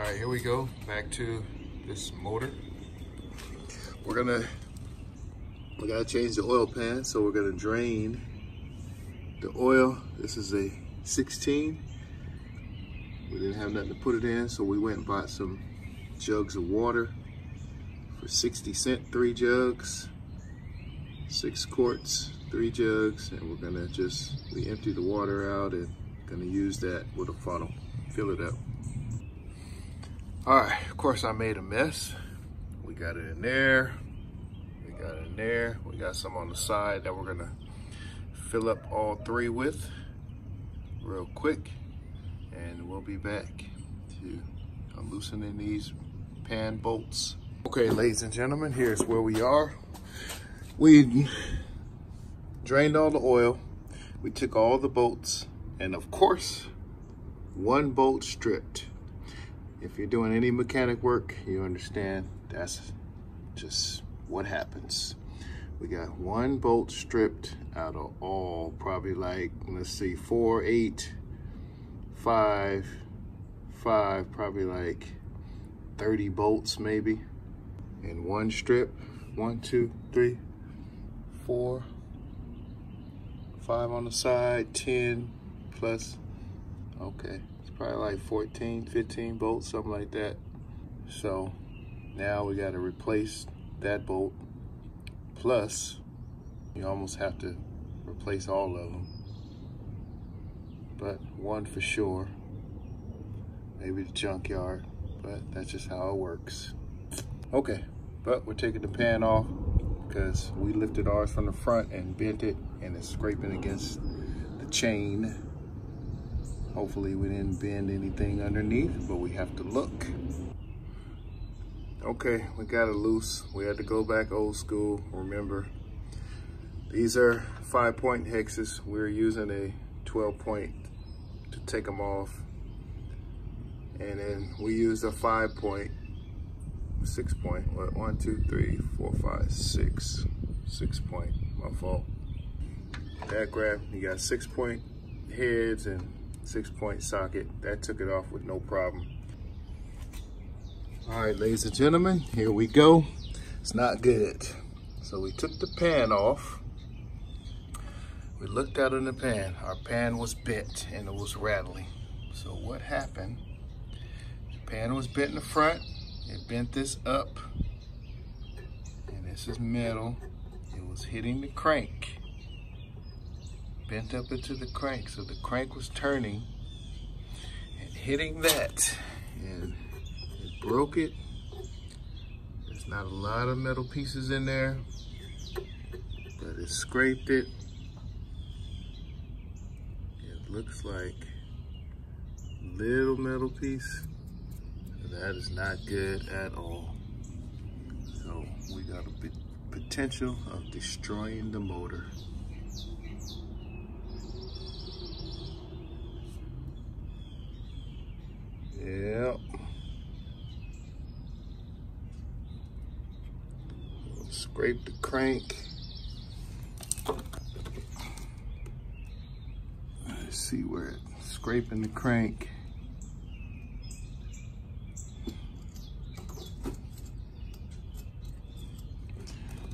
right, here we go. Back to this motor. We gotta change the oil pan, so we're gonna drain the oil. This is a 16. We didn't have nothing to put it in, so we went and bought some jugs of water for 60 cents, 3 jugs, 6 quarts, 3 jugs, and we're gonna we empty the water out and gonna use that with a funnel, fill it up. All right, of course I made a mess. We got it in there, we got it in there, we got some on the side that we're gonna fill up all 3 with real quick, and we'll be back to loosening these pan bolts. Okay, ladies and gentlemen, here's where we are. We drained all the oil, we took all the bolts, and of course, 1 bolt stripped. If you're doing any mechanic work, you understand that's just what happens. We got 1 bolt stripped out of all, probably like, let's see, 4, 8, 5, probably like 30 bolts maybe. And 1 strip, 1, 2, 3, 4, 5 on the side, 10 plus, okay, it's probably like 14, 15 bolts, something like that. So now we got to replace that bolt, plus you almost have to replace all of them, but 1 for sure, maybe the junkyard, but that's just how it works. Okay, but we're taking the pan off because we lifted ours from the front and bent it, and it's scraping against the chain. Hopefully we didn't bend anything underneath, but we have to look. Okay, we got it loose. We had to go back old school. Remember, these are 5-point hexes. We're using a 12-point to take them off. And then we used a 5-point, 6-point, what, 1, 2, 3, 4, 5, 6. 6-point, my fault. That grab, you got 6-point heads and 6-point socket. That took it off with no problem. All right, ladies and gentlemen, here we go. It's not good. So we took the pan off. We looked at it in the pan. Our pan was bent and it was rattling. So what happened? The pan was bent in the front. It bent this up. And this is metal. It was hitting the crank. Bent up into the crank. So the crank was turning and hitting that. And it broke it. There's not a lot of metal pieces in there, but it scraped it. It looks like a little metal piece. That is not good at all. So we got a bit potential of destroying the motor. Yep. Scrape the crank. Let's see where it's scraping the crank.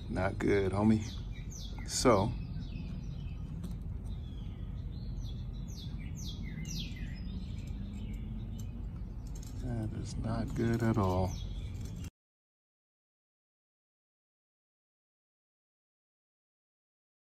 Not good, homie. So that is not good at all.